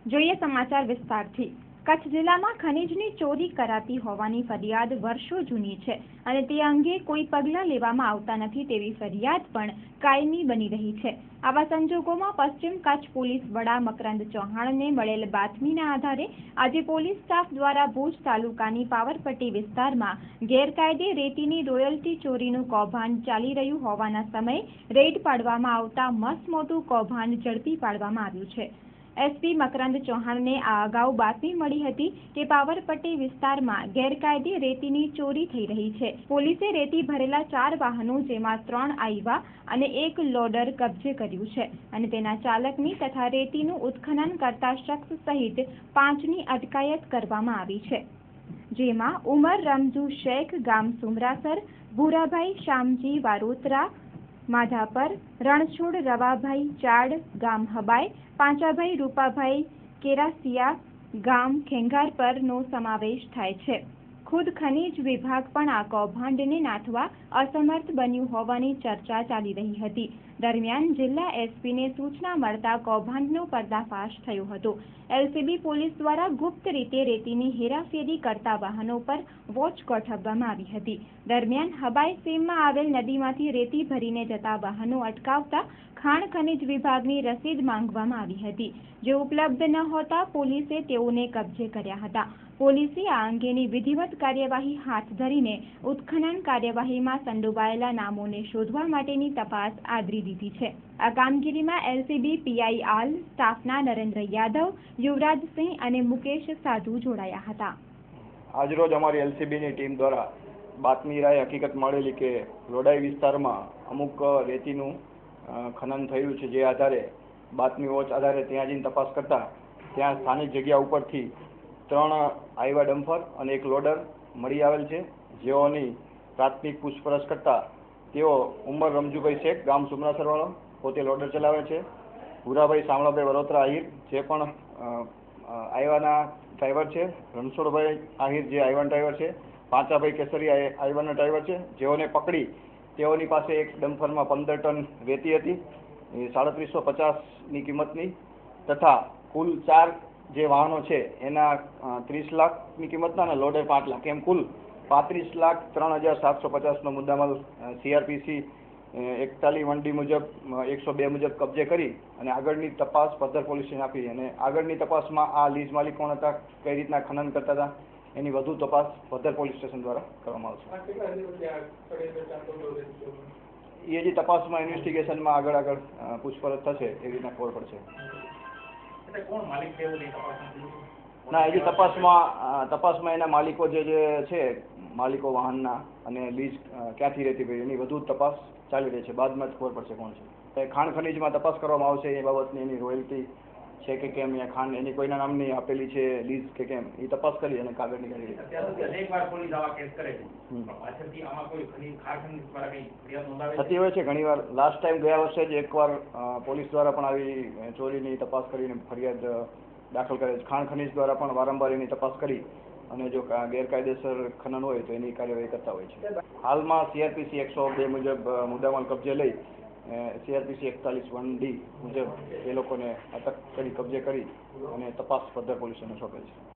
જોઈએ સમાચાર વિસ્તારથી। કચ્છ જિલ્લામાં ખનીજની ચોરી કરાતી હોવાની ફરિયાદ વર્ષો જૂની છે અને તે અંગે કોઈ પગલાં લેવામાં આવતા નથી તેવી ફરિયાદ પણ કાયમી બની રહી છે। આવા સંજોગોમાં પશ્ચિમ કચ્છ પોલીસ વડા મકરંદ ચૌહાણને મળેલ બાતમીના આધારે આજે પોલીસ સ્ટાફ દ્વારા ભુજ તાલુકાની પાવરપટ્ટી વિસ્તારમાં ગેરકાયદે રેતીની રોયલ્ટી ચોરીનું કૌભાંડ ચાલી રહ્યું હોવાના સમયે રેડ પાડવામાં આવતા મસમોટું કૌભાંડ ઝડપી પાડવામાં આવ્યું છે। એસપી મકરંદ ચૌહાણને આ અગાઉ બાતમી મળી હતી કે પાવરપટ્ટી વિસ્તારમાં ગેરકાયદે રેતીની ચોરી થઈ રહી છે। પોલીસે રેતી ભરેલા 4 વાહનો જેમાં 3 આઈવા અને 1 લોડર કબજે કર્યું છે અને તેના ચાલકની તથા રેતીનું ઉત્ખનન કરતા શખ્સ સહિત 5ની અટકાયત કરવામાં આવી છે, જેમાં ઉમર રમઝુ શેખ ગામ સુમરાસર, ભૂરાભાઈ શામજી વારોતરા માધાપર, રણછોડ રવાભાઈ ચાડ ગામ હબાય, પાંચાભાઈ રૂપાભાઈ કેરાસિયા ગામ ખેંગારપરનો સમાવેશ થાય છે। ખુદ ખનીજ વિભાગ પણ આ કૌભાંડને નાથવા અસમર્થ બન્યું હોવાની ચર્ચા ચાલી રહી હતી। દરમિયાન જિલ્લા એસપીને સૂચના મળતા કૌભાંડનો પર્દાફાશ થયો હતો। એલસીબી પોલીસ દ્વારા ગુપ્ત રીતે રેતીની હેરાફેરી કરતા વાહનો પર વોચ ગોઠવવામાં આવી હતી। દરમિયાન હબાય સીમમાં આવેલ નદીમાંથી રેતી ભરીને જતા વાહનો અટકાવતા ખાણ ખનીજ વિભાગની રસીદ માંગવામાં આવી હતી, જે ઉપલબ્ધ ન હોતા પોલીસે તેઓને કબજે કર્યા હતા। પોલીસે આ અંગેની વિધિવત કાર્યવાહી હાથ ધરીને ઉત્ખનન કાર્યવાહીમાં સંડોવાયેલા નામોને શોધવા માટેની તપાસ આદરી દીધી છે। આ કામગીરીમાં એલસીબી પીઆઈ આલ, સ્ટાફના નરેન્દ્ર યાદવ, યુવરાજસિંહ અને મુકેશ સાધુ જોડાયા હતા। આજરોજ અમારી એલસીબીની ટીમ દ્વારા બાતમી રાય હકીકત મળેલી કે લોડાઈ વિસ્તારમાં અમુક રેતીનું ખનન થયું છે, જે આધારે બાતમી વોચ આધારે ત્યાં જઈને તપાસ કરતા ત્યાં સ્થાનિક જગ્યા ઉપરથી 3 આઈવા ડમ્પર અને 1 લોડર મળી આવેલ છે, જેઓની પ્રાથમિક પૂછપરછ કરતા તેઓ ઉમર રમઝુભાઈ શેખ ગામ સુમરાસરવાળો પોતે લોડર ચલાવે છે, ભૂરાભાઈ શામળાભાઈ વરોતરા આહિર જે પણ આઈવાના ડ્રાઈવર છે, રણછોડભાઈ આહિર જે આઈવાના ડ્રાઈવર છે, પાંચાભાઈ કેસરી આઈવાના ડ્રાઈવર છે, જેઓને પકડી તેઓની પાસે એક ડમ્પરમાં 15 ટન રેતી હતી 3750ની કિંમતની તથા કુલ 4 જે વાહનો છે એના 30 લાખની કિંમતના અને લોડર 5 લાખ એમ કુલ 35,03,750નો મુદ્દામાલ સીઆરપીસી 41(1)D મુજબ 102 મુજબ કબજે કરી અને આગળની તપાસ પદ્ધર પોલીસને આપી અને આગળની તપાસમાં આ લીઝ માલિક કોણ હતા, કઈ રીતના ખનન કરતા હતા, એની વધુ તપાસ પદ્ધર પોલીસ સ્ટેશન દ્વારા કરવામાં આવશે। એ જે તપાસમાં ઇન્વેસ્ટિગેશનમાં આગળ પૂછપરછ થશે એ રીતના ખબર પડશે। ના, એ જે તપાસમાં એના માલિકો જે છે, માલિકો વાહનના અને લીઝ ક્યાંથી રહેતી હોય એની વધુ તપાસ ચાલી રહી છે, બાદમાં જ ખબર પડશે કોણ છે। ખાણ ખનીજમાં તપાસ કરવામાં આવશે એ બાબતની, એની રોયલ્ટી છે કે કેમ, યા ખાણ એની કોઈના નામની આપેલી છે લીઝ કે કેમ, એ તપાસ કરી અને કાગળની કરી થતી હોય છે ઘણીવાર। લાસ્ટ ટાઈમ ગયા વર્ષે જ એકવાર પોલીસ દ્વારા પણ આવી ચોરીની તપાસ કરીને ફરિયાદ દાખલ કરે છે। ખાણ ખનીજ દ્વારા પણ વારંવાર એની તપાસ કરી અને જો ગેરકાયદેસર ખનન હોય તો એની કાર્યવાહી કરતા હોય છે। હાલમાં સીઆરપીસી 102 મુજબ મુદ્દામાલ કબજે લઈ સીઆરપીસી 41(1)D મુજબ એ લોકોને અટક કરી કબજે કરી અને તપાસ પદ્ધર પોલીસને સોંપેલ છે।